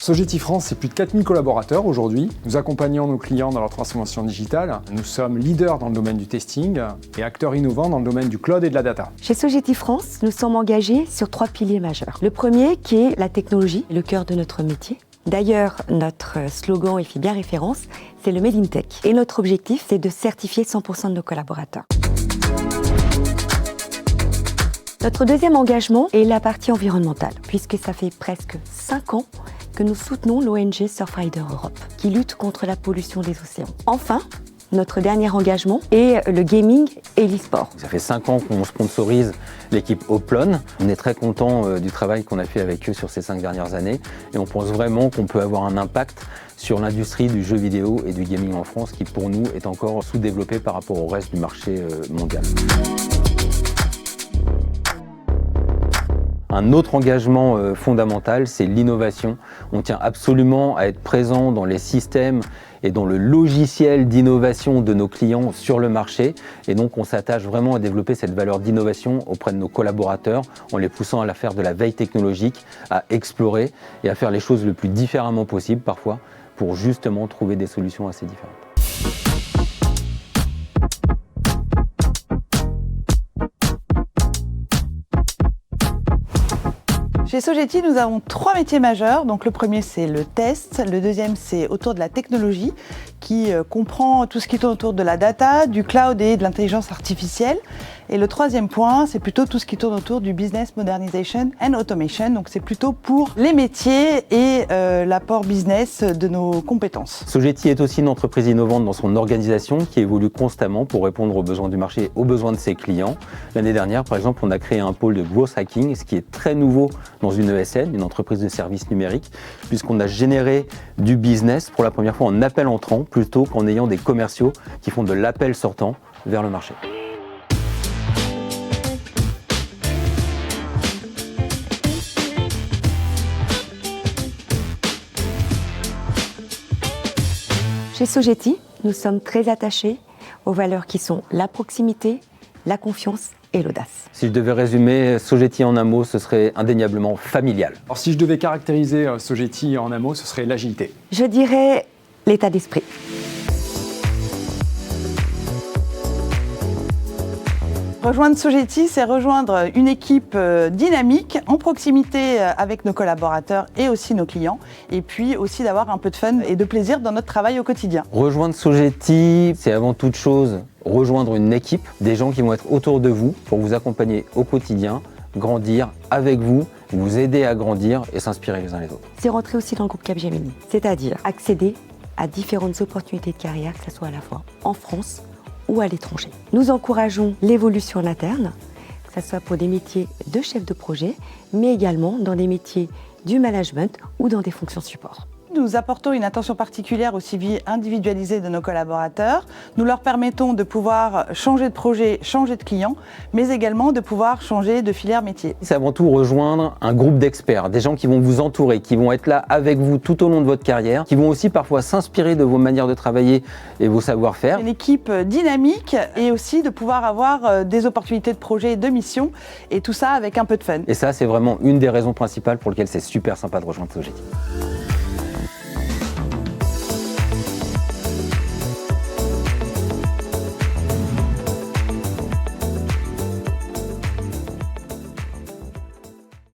Sogeti France, c'est plus de 4000 collaborateurs aujourd'hui. Nous accompagnons nos clients dans leur transformation digitale. Nous sommes leaders dans le domaine du testing et acteurs innovants dans le domaine du cloud et de la data. Chez Sogeti France, nous sommes engagés sur 3 piliers majeurs. Le premier qui est la technologie, le cœur de notre métier. D'ailleurs, notre slogan y fait bien référence, c'est le Made in Tech. Et notre objectif, c'est de certifier 100% de nos collaborateurs. Notre deuxième engagement est la partie environnementale, puisque ça fait presque 5 ans que nous soutenons l'ONG Surfrider Europe, qui lutte contre la pollution des océans. Enfin, notre dernier engagement est le gaming et l'e-sport. Ça fait 5 ans qu'on sponsorise l'équipe Hoplon. On est très content du travail qu'on a fait avec eux sur ces 5 dernières années et on pense vraiment qu'on peut avoir un impact sur l'industrie du jeu vidéo et du gaming en France qui pour nous est encore sous-développée par rapport au reste du marché mondial. Un autre engagement fondamental, c'est l'innovation. On tient absolument à être présent dans les systèmes et dans le logiciel d'innovation de nos clients sur le marché. Et donc, on s'attache vraiment à développer cette valeur d'innovation auprès de nos collaborateurs en les poussant à faire de la veille technologique, à explorer et à faire les choses le plus différemment possible parfois pour justement trouver des solutions assez différentes. Chez Sogeti, nous avons 3 métiers majeurs. Donc, le premier, c'est le test. Le deuxième, c'est autour de la technologie, qui comprend tout ce qui tourne autour de la data, du cloud et de l'intelligence artificielle. Et le troisième point, c'est plutôt tout ce qui tourne autour du business modernization and automation. Donc, c'est plutôt pour les métiers et l'apport business de nos compétences. Sogeti est aussi une entreprise innovante dans son organisation qui évolue constamment pour répondre aux besoins du marché, aux besoins de ses clients. L'année dernière, par exemple, on a créé un pôle de growth hacking, ce qui est très nouveau dans une ESN, une entreprise de services numériques, puisqu'on a généré du business pour la première fois en appel entrant plutôt qu'en ayant des commerciaux qui font de l'appel sortant vers le marché. Chez Sogeti, nous sommes très attachés aux valeurs qui sont la proximité, la confiance et l'audace. Si je devais résumer Sogeti en un mot, ce serait indéniablement familial. Alors si je devais caractériser Sogeti en un mot, ce serait l'agilité. Je dirais l'état d'esprit. Rejoindre Sogeti, c'est rejoindre une équipe dynamique, en proximité avec nos collaborateurs et aussi nos clients, et puis aussi d'avoir un peu de fun et de plaisir dans notre travail au quotidien. Rejoindre Sogeti, c'est avant toute chose rejoindre une équipe, des gens qui vont être autour de vous pour vous accompagner au quotidien, grandir avec vous, vous aider à grandir et s'inspirer les uns les autres. C'est rentrer aussi dans le groupe Capgemini, c'est-à-dire accéder à différentes opportunités de carrière, que ce soit à la fois en France ou à l'étranger. Nous encourageons l'évolution en interne, que ce soit pour des métiers de chef de projet, mais également dans des métiers du management ou dans des fonctions support. Nous apportons une attention particulière au suivi individualisé de nos collaborateurs. Nous leur permettons de pouvoir changer de projet, changer de client, mais également de pouvoir changer de filière métier. C'est avant tout rejoindre un groupe d'experts, des gens qui vont vous entourer, qui vont être là avec vous tout au long de votre carrière, qui vont aussi parfois s'inspirer de vos manières de travailler et vos savoir-faire. Une équipe dynamique et aussi de pouvoir avoir des opportunités de projet et de mission, et tout ça avec un peu de fun. Et ça, c'est vraiment une des raisons principales pour lesquelles c'est super sympa de rejoindre Sogeti.